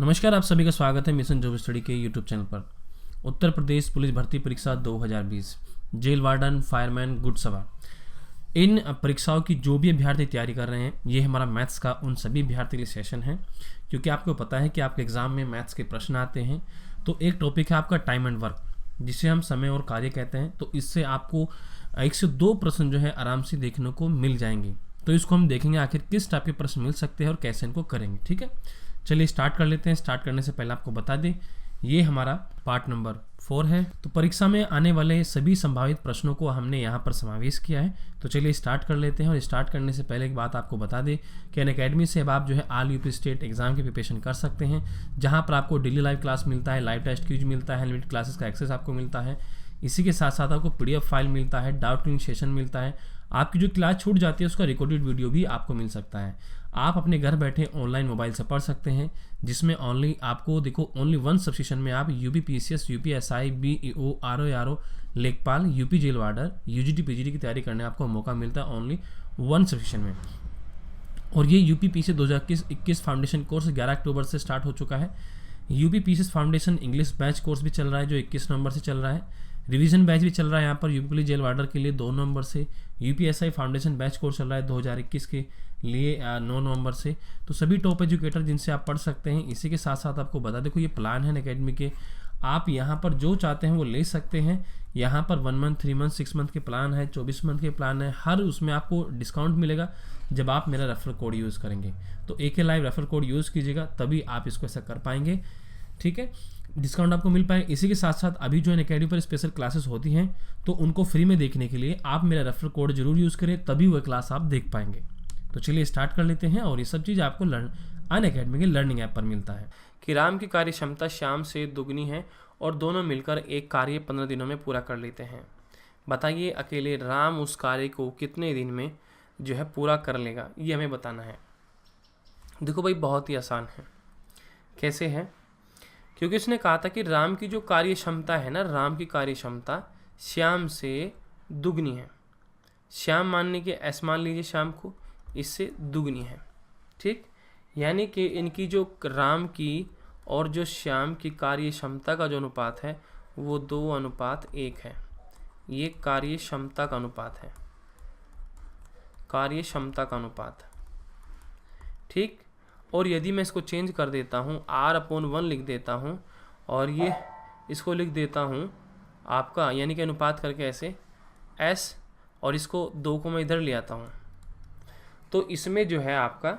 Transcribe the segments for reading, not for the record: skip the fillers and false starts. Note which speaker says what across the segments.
Speaker 1: नमस्कार, आप सभी का स्वागत है मिशन जॉब स्टडी के यूट्यूब चैनल पर। उत्तर प्रदेश पुलिस भर्ती परीक्षा 2020 जेल वार्डन, फायरमैन, गुड सवार, इन परीक्षाओं की जो भी अभ्यर्थी तैयारी कर रहे हैं, ये हमारा मैथ्स का उन सभी अभ्यर्थी के लिए सेशन है। क्योंकि आपको पता है कि आपके एग्जाम में मैथ्स के प्रश्न आते हैं। तो एक टॉपिक है आपका टाइम एंड वर्क, जिसे हम समय और कार्य कहते हैं। तो इससे आपको 1 से 2 प्रश्न जो है आराम से देखने को मिल जाएंगे। तो इसको हम देखेंगे आखिर किस टाइप के प्रश्न मिल सकते हैं और कैसे इनको करेंगे। ठीक है, चलिए स्टार्ट कर लेते हैं। स्टार्ट करने से पहले आपको बता दें, ये हमारा पार्ट नंबर 4 है। तो परीक्षा में आने वाले सभी संभावित प्रश्नों को हमने यहाँ पर समावेश किया है। तो चलिए स्टार्ट कर लेते हैं। और स्टार्ट करने से पहले एक बात आपको बता दें कि अनअकैडमी से अब आप जो है ऑल यूपी स्टेट एग्जाम की प्रिपरेशन कर सकते हैं, जहाँ पर आपको डेली लाइव क्लास मिलता है, लाइव टेस्ट क्विज मिलता है, अनलिमिटेड क्लासेस का एक्सेस आपको मिलता है। इसी के साथ साथ आपको PDF फाइल मिलता है, डाउट क्लियरिंग सेशन मिलता है, आपकी जो क्लास छूट जाती है उसका रिकॉर्डेड वीडियो भी आपको मिल सकता है। आप अपने घर बैठे ऑनलाइन मोबाइल से पढ़ सकते हैं, जिसमें ओनली 1 सब्सक्रिप्शन में आप UP PCS, UP SI, BEO, RO, लेखपाल, UP jail warder, UGT PGT की तैयारी करने आपको मौका मिलता है ओनली 1 सब्सक्रिप्शन में। और ये यूपी PCS 2021 फाउंडेशन कोर्स 11 अक्टूबर से स्टार्ट हो चुका है। UP PCS foundation English batch course भी चल रहा है, जो 21 नवंबर से चल रहा है। रिवीजन बैच भी चल रहा है यहाँ पर यूपी पुलिस जेल वार्डर के लिए 2 नवंबर से। UP SI foundation batch course चल रहा है 2021 के लिए 9 नवंबर से। तो सभी टॉप एजुकेटर जिनसे आप पढ़ सकते हैं। इसी के साथ साथ आपको बता देखो, ये प्लान है अनअकैडमी के, आप यहाँ पर जो चाहते हैं वो ले सकते हैं। यहाँ पर 1 मंथ, 3 मंथ, 6 मंथ के प्लान है, 24 मंथ के प्लान है। हर उसमें आपको डिस्काउंट मिलेगा जब आप मेरा रेफरल कोड यूज़ करेंगे। तो AK live referral code use कीजिएगा, तभी आप इसको ऐसा कर पाएंगे। ठीक है, डिस्काउंट आपको मिल पाए। इसी के साथ साथ अभी जो अनअकैडमी पर स्पेशल क्लासेस होती हैं, तो उनको फ्री में देखने के लिए आप मेरा रेफरल कोड जरूर यूज़ करें, तभी वह क्लास आप देख पाएंगे। तो चलिए स्टार्ट कर लेते हैं। और ये सब चीज़ आपको अनअकैडमी के लर्निंग ऐप पर मिलता है। कि राम की कार्य क्षमता श्याम से दुगनी है और दोनों मिलकर एक कार्य 15 दिनों में पूरा कर लेते हैं। बताइए अकेले राम उस कार्य को कितने दिन में जो है पूरा कर लेगा, ये हमें बताना है। देखो भाई, बहुत ही आसान है। कैसे है? क्योंकि उसने कहा था कि राम की जो कार्य क्षमता है ना, राम की कार्य क्षमता श्याम से दुगनी है। श्याम मानने के S मान लीजिए श्याम को, इससे दुगनी है। ठीक, यानी कि इनकी जो राम की और जो श्याम की कार्य क्षमता का जो अनुपात है वो 2:1 है। ये कार्य क्षमता का अनुपात है, कार्य क्षमता का अनुपात। ठीक, और यदि मैं इसको चेंज कर देता हूँ, R/1 लिख देता हूँ और ये इसको लिख देता हूँ आपका, यानी कि अनुपात करके ऐसे S, और इसको 2 को मैं इधर ले आता हूँ, तो इसमें जो है आपका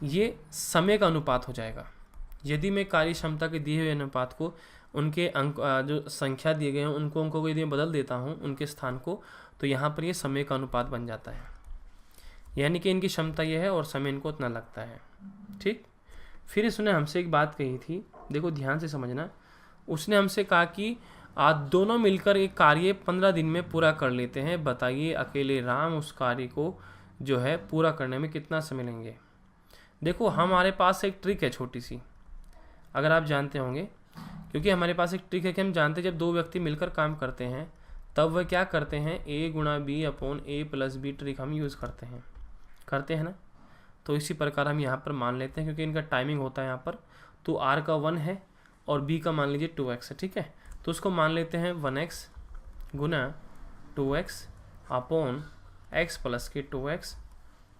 Speaker 1: ये समय का अनुपात हो जाएगा। यदि मैं कार्य क्षमता के दिए हुए अनुपात को उनके अंक जो संख्या दिए गए हैं उनको अंकों को यदि मैं बदल देता हूँ उनके स्थान को, तो यहाँ पर ये समय का अनुपात बन जाता है। यानी कि इनकी क्षमता ये है और समय इनको उतना लगता है। ठीक, फिर उसने हमसे एक बात कही थी, देखो ध्यान से समझना। उसने हमसे कहा कि आज दोनों मिलकर एक कार्य 15 दिन में पूरा कर लेते हैं। बताइए अकेले राम उस कार्य को जो है पूरा करने में कितना समय लेंगे। देखो, हमारे पास एक ट्रिक है छोटी सी, अगर आप जानते होंगे, क्योंकि हमारे पास एक ट्रिक है कि हम जानते हैं जब 2 व्यक्ति मिलकर काम करते हैं तब वह क्या करते हैं, A×B/A+B ट्रिक हम यूज़ करते हैं ना। तो इसी प्रकार हम यहाँ पर मान लेते हैं, क्योंकि इनका टाइमिंग होता है यहाँ पर। तो R का 1 है और B का मान लीजिए 2x है। ठीक है, तो उसको मान लेते हैं 1x गुना 2x/x+2x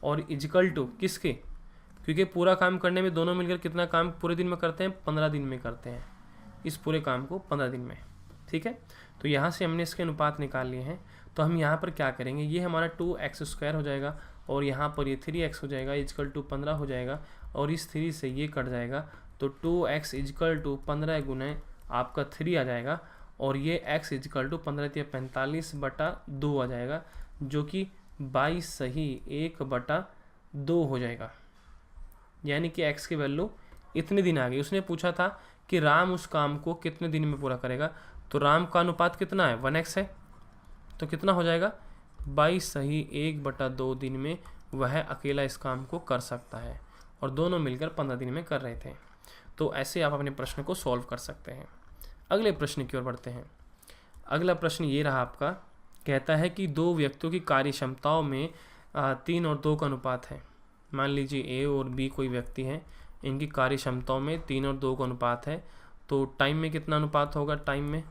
Speaker 1: और इजकल टू किसके, क्योंकि पूरा काम करने में दोनों मिलकर कितना काम पूरे दिन में करते हैं, 15 दिन में करते हैं। इस पूरे काम को 15 दिन में। ठीक है, तो यहाँ से हमने इसके अनुपात निकाल लिए हैं। तो हम यहाँ पर क्या करेंगे, ये हमारा 2x² हो जाएगा और यहाँ पर ये 3x हो जाएगा, इजकल टू 15 हो जाएगा, और इस 3 से ये कट जाएगा। तो 2x इजकल टू 15 गुना आपका 3 आ जाएगा, और ये x इजकल टू 15 45/2 आ जाएगा, जो कि 22 सही 1/2 हो जाएगा। यानी कि x की वैल्यू इतने दिन आ गई। उसने पूछा था कि राम उस काम को कितने दिन में पूरा करेगा, तो राम का अनुपात कितना है, 1x है, तो कितना हो जाएगा, 22 सही 1/2 दिन में वह अकेला इस काम को कर सकता है, और दोनों मिलकर 15 दिन में कर रहे थे। तो ऐसे आप अपने प्रश्न को सॉल्व कर सकते हैं। अगले प्रश्न की ओर बढ़ते हैं। अगला प्रश्न ये रहा आपका, कहता है कि 2 व्यक्तियों की कार्य क्षमताओं में 3 और 2 का अनुपात है। मान लीजिए A और B कोई व्यक्ति हैं, इनकी कार्य क्षमताओं में 3 और 2 का अनुपात है, तो टाइम में कितना अनुपात होगा, टाइम में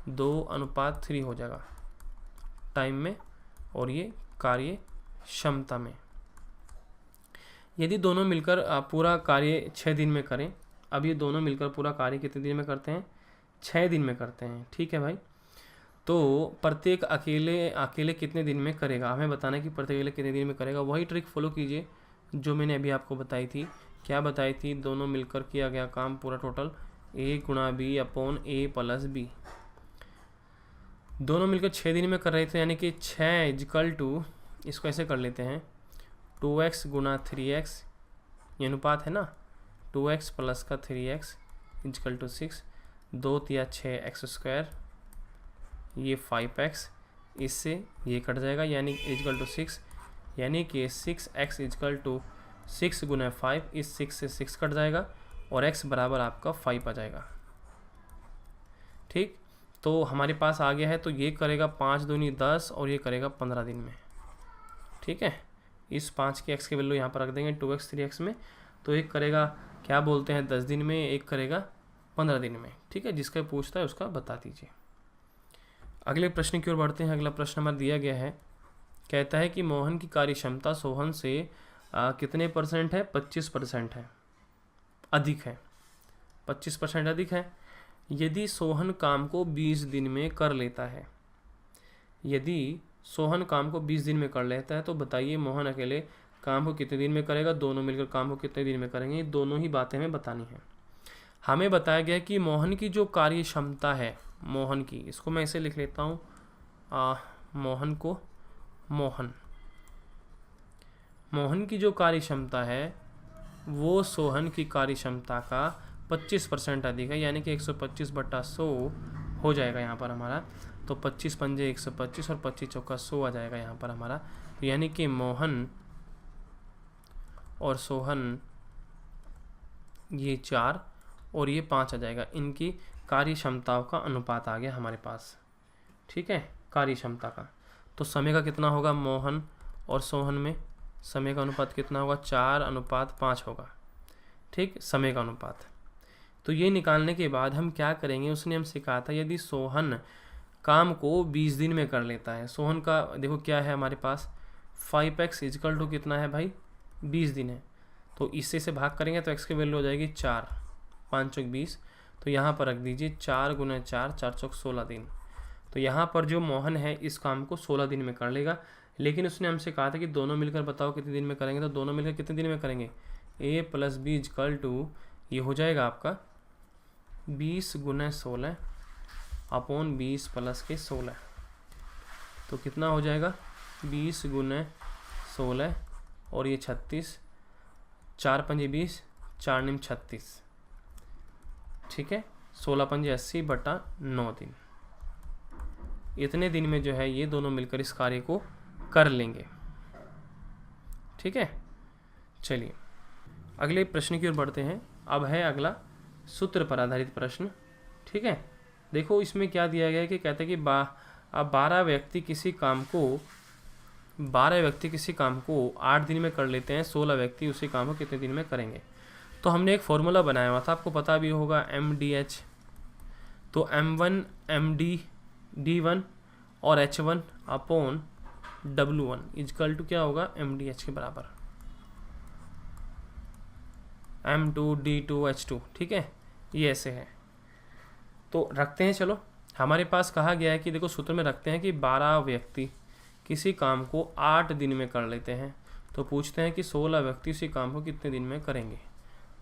Speaker 1: 2:3 हो जाएगा टाइम में, और ये कार्य क्षमता में। यदि दोनों मिलकर पूरा कार्य 6 दिन में करें, अब ये दोनों मिलकर पूरा कार्य कितने दिन में करते हैं, 6 दिन में करते हैं, ठीक है भाई। तो प्रत्येक अकेले कितने दिन में करेगा, हमें बताना है कि प्रत्येक अकेले कितने दिन में करेगा। वही ट्रिक फॉलो कीजिए जो मैंने अभी आपको बताई थी। क्या बताई थी, दोनों मिलकर किया गया काम पूरा टोटल A गुणा B upon A plus B, दोनों मिलकर 6 दिन में कर रहे थे, यानी कि 6 इजकल टू, इसको ऐसे कर लेते हैं 2x गुणा 3x, ये अनुपात है ना, 2x प्लस का 3x इजकल टू 6, 2 तिया 6x², ये 5x, इससे ये कट जाएगा यानी इजकल टू 6, यानी कि 6x इजकल टू 6 गुना 5, इस 6 से 6 कट जाएगा और x बराबर आपका 5 आ जाएगा। ठीक, तो हमारे पास आ गया है, तो ये करेगा 5 दूनी 10 और ये करेगा 15 दिन में। ठीक है, इस 5 के x के वैल्यू यहाँ पर रख देंगे 2x 3x में, तो एक करेगा क्या बोलते हैं 10 दिन में, एक करेगा 15 दिन में। ठीक है, जिसका पूछता है उसका बता दीजिए। अगले प्रश्न की ओर बढ़ते हैं। अगला प्रश्न हमारा दिया गया है, कहता है कि मोहन की कार्य क्षमता सोहन से कितने % है, 25% है, अधिक है, 25% अधिक है। यदि सोहन काम को 20 दिन में कर लेता है, यदि सोहन काम को 20 दिन में कर लेता है, तो बताइए मोहन अकेले काम को कितने दिन में करेगा, दोनों मिलकर काम को कितने दिन में करेंगे। ये दोनों ही बातें हमें बतानी है। हमें बताया गया कि मोहन की जो कार्य क्षमता है, मोहन की, इसको मैं ऐसे लिख लेता हूँ, मोहन की जो कार्य क्षमता है वो सोहन की कार्य क्षमता का 25% अधिक है, यानी कि 125/100 हो जाएगा यहाँ पर हमारा। तो 25 पंजे 125 और 25 चौका 100 आ जाएगा यहाँ पर हमारा, यानी कि मोहन और सोहन ये 4 और ये 5 आ जाएगा। इनकी कार्य क्षमताओं का अनुपात आ गया हमारे पास। ठीक है, कार्य क्षमता का। तो समय का कितना होगा, मोहन और सोहन में समय का अनुपात कितना होगा, 4:5 होगा। ठीक, समय का अनुपात। तो ये निकालने के बाद हम क्या करेंगे, उसने हमसे कहा था यदि सोहन काम को 20 दिन में कर लेता है, सोहन का देखो क्या है हमारे पास, 5x इजकल टू कितना है भाई, 20 दिन है, तो इससे से भाग करेंगे तो x की वैल्यू हो जाएगी 4, 5 चौक 20, तो यहाँ पर रख दीजिए 4 गुना 4, 4 चौक 16 दिन। तो यहाँ पर जो मोहन है इस काम को 16 दिन में कर लेगा, लेकिन उसने हमसे कहा था कि दोनों मिलकर बताओ कितने दिन में करेंगे, तो दोनों मिलकर कितने दिन में करेंगे, A plus B is equal to, ये हो जाएगा आपका 20 गुना 16 अपॉन 20 प्लस के 16, तो कितना हो जाएगा 20 गुना 16 और ये 36, 4 पंजे 20, 4 निम 36। ठीक है, 16 पंजे 80/9 दिन। इतने दिन में जो है ये दोनों मिलकर इस कार्य को कर लेंगे। ठीक है, चलिए अगले प्रश्न की ओर बढ़ते हैं। अब है अगला सूत्र पर आधारित प्रश्न। ठीक है, देखो इसमें क्या दिया गया है कि कहते हैं कि 12 व्यक्ति किसी काम को 8 दिन में कर लेते हैं, 16 व्यक्ति उसी काम को कितने दिन में करेंगे। तो हमने एक फॉर्मूला बनाया हुआ था, आपको पता भी होगा, MDH। तो M1 MD D1 और H1 upon W1 is equal to क्या होगा, MDH के बराबर M2 D2 H2। ठीक है, ये ऐसे है। तो रखते हैं, चलो हमारे पास कहा गया है कि देखो सूत्र में रखते हैं कि 12 व्यक्ति किसी काम को 8 दिन में कर लेते हैं, तो पूछते हैं कि 16 व्यक्ति उसी काम को कितने दिन में करेंगे।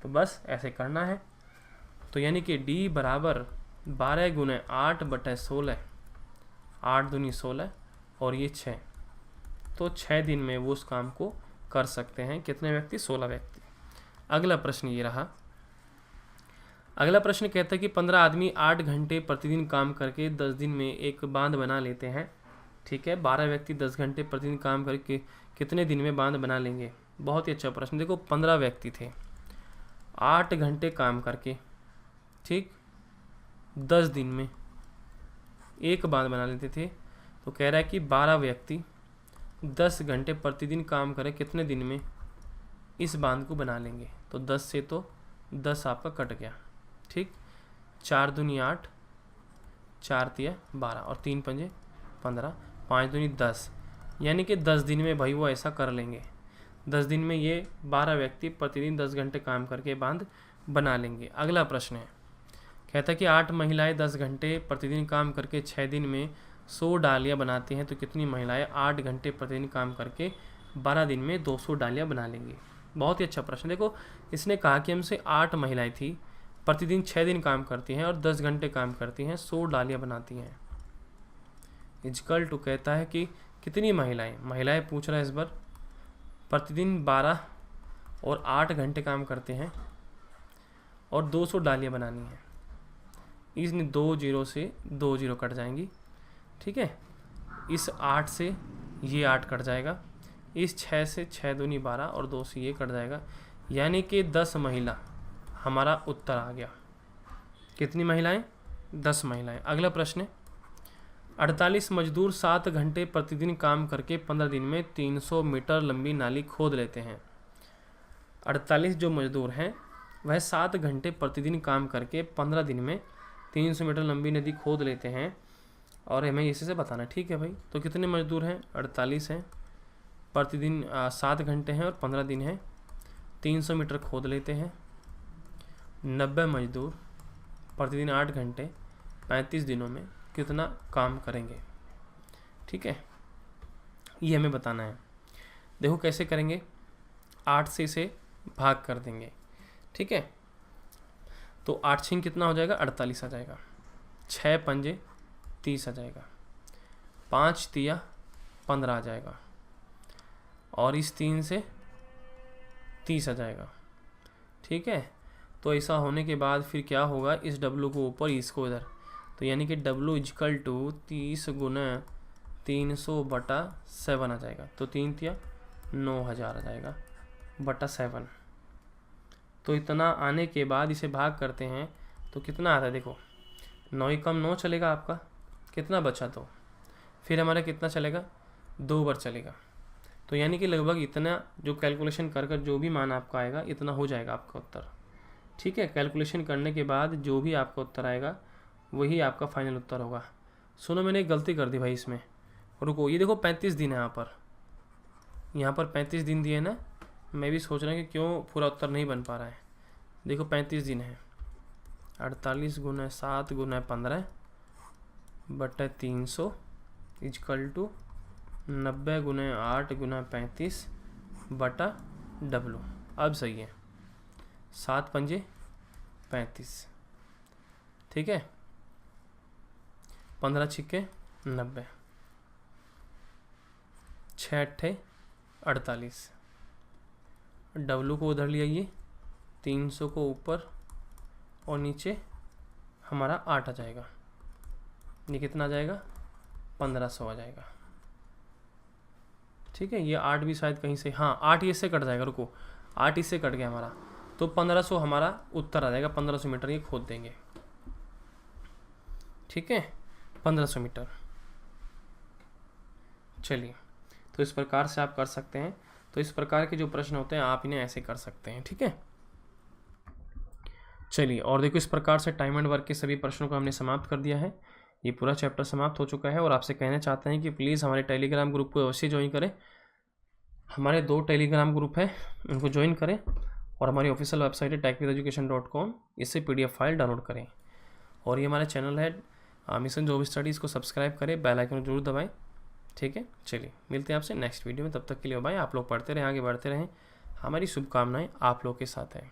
Speaker 1: तो बस ऐसे करना है। तो यानी कि D बराबर 12 गुने 8/16, 8 दूनी 16 और ये 6, तो 6 दिन में वो उस काम को कर सकते हैं। कितने व्यक्ति, 16 व्यक्ति। अगला प्रश्न ये रहा। अगला प्रश्न कहता है कि 15 आदमी 8 घंटे प्रतिदिन काम करके 10 दिन में एक बांध बना लेते हैं। ठीक है, 12 व्यक्ति 10 घंटे प्रतिदिन काम करके कितने दिन में बांध बना लेंगे। बहुत ही अच्छा प्रश्न। देखो 15 व्यक्ति थे, 8 घंटे काम करके, ठीक, 10 दिन में एक बांध बना लेते थे। तो कह रहा है कि 12 व्यक्ति 10 घंटे प्रतिदिन काम करें, कितने दिन में इस बांध को बना लेंगे। तो 10 से तो 10 आपका कट गया, ठीक। 4 दूनी 8, 4 तिया 12 और 3 पंजे 15, 5 दूनी 10, यानी कि 10 दिन में भाई वो ऐसा कर लेंगे। 10 दिन में ये 12 व्यक्ति प्रतिदिन 10 घंटे काम करके बांध बना लेंगे। अगला प्रश्न है, कहता है कि 8 महिलाएं 10 घंटे प्रतिदिन काम करके 6 दिन में 100 डालियाँ बनाती हैं, तो कितनी महिलाएं 8 घंटे प्रतिदिन काम करके 12 दिन में 200 डालियाँ बना लेंगी। बहुत ही अच्छा प्रश्न। देखो, इसने कहा कि हमसे 8 महिलाएं थी, प्रतिदिन 6 दिन काम करती हैं और 10 घंटे काम करती हैं, 100 डालियाँ बनाती हैं। इजकल टू कहता है कि कितनी महिलाएं पूछ रहा है इस बार, प्रतिदिन 12 और 8 घंटे काम करते हैं और 200 डालियाँ बनानी हैं। इसमें 2 जीरो से 2 जीरो कट जाएंगी, ठीक है। इस 8 से ये 8 कट जाएगा, इस 6 से 6 दूनी 12 और 2 से ये कट जाएगा, यानी कि 10 महिला हमारा उत्तर आ गया। कितनी महिलाएं? 10 महिलाएं। अगला प्रश्न है, 48 मजदूर 7 घंटे प्रतिदिन काम करके 15 दिन में 300 मीटर लंबी नाली खोद लेते हैं। 48 जो मजदूर हैं वह 7 घंटे प्रतिदिन काम करके 15 दिन में 300 मीटर लंबी नदी खोद लेते हैं और हमें इसी से बताना, ठीक है भाई। तो कितने मजदूर हैं? 48 हैं, प्रतिदिन 7 घंटे हैं और 15 दिन हैं, 300 मीटर खोद लेते हैं। 90 मजदूर प्रतिदिन 8 घंटे 35 दिनों में कितना काम करेंगे, ठीक है, ये हमें बताना है। देखो कैसे करेंगे, 8 से इसे भाग कर देंगे, ठीक है। तो 8 छिंग कितना हो जाएगा? 48 आ जाएगा। 6 पंजे 30 आ जाएगा, 5 तिया 15 आ जाएगा और इस 3 से 30 आ जाएगा, ठीक है। तो ऐसा होने के बाद फिर क्या होगा, इस W को ऊपर, इसको इधर, तो यानी कि W इजकल टू 30 गुना 300/7 आ जाएगा। तो 3 तिया 9000 आ जाएगा बटा 7। तो इतना आने के बाद इसे भाग करते हैं तो कितना आता है, देखो 9 कम 9 चलेगा आपका, कितना बचा, तो फिर हमारा कितना चलेगा, 2 बार चलेगा। तो यानी कि लगभग इतना जो कैलकुलेशन कर जो भी मान आपका आएगा इतना हो जाएगा आपका उत्तर, ठीक है। कैलकुलेशन करने के बाद जो भी आपका उत्तर आएगा वही आपका फाइनल उत्तर होगा। सुनो, मैंने एक गलती कर दी भाई इसमें, रुको, ये देखो 35 दिन है यहाँ पर 35 दिन दिए ना, मैं भी सोच रहा हूँ कि क्यों पूरा उत्तर नहीं बन पा रहा है। देखो 35 दिन है, 48 गुना 7 गुना 15 बटा 300 इजकल टू 90 गुना 8 गुना 35 बटा W। अब सही है, 7 पंजे 35, ठीक है, 15 छिक्के 90, 6 अट्ठे 48, W को उधर ले आइए, 300 को ऊपर और नीचे हमारा 8 आ जाएगा, ये कितना आ जाएगा, 1500 आ जाएगा, ठीक है। ये 8 भी शायद कहीं से, हाँ 8 इससे कट जाएगा, रुको 8 इससे कट गया हमारा, तो 1500 हमारा उत्तर आ जाएगा। 1500 मीटर ये खोद देंगे, ठीक है, 1500 मीटर। चलिए, तो इस प्रकार से आप कर सकते हैं। तो इस प्रकार के जो प्रश्न होते हैं आप इन्हें ऐसे कर सकते हैं, ठीक है। चलिए, और देखो इस प्रकार से टाइम एंड वर्क के सभी प्रश्नों को हमने समाप्त कर दिया है। ये पूरा चैप्टर समाप्त हो चुका है और आपसे कहना चाहते हैं कि प्लीज़ हमारे टेलीग्राम ग्रुप को अवश्य ज्वाइन करें। हमारे 2 टेलीग्राम ग्रुप है, उनको ज्वाइन करें और हमारी ऑफिशियल वेबसाइट है techvideducation.com, इससे PDF फाइल डाउनलोड करें। और ये हमारा चैनल है मिशन जॉब स्टडीज़ को सब्सक्राइब करें, बेल आइकन जरूर दबाएं, ठीक है। चलिए, मिलते हैं आपसे नेक्स्ट वीडियो में, तब तक के लिए बाय। आप लोग पढ़ते रहें, आगे बढ़ते रहें, हमारी शुभकामनाएं आप लोग के साथ हैं।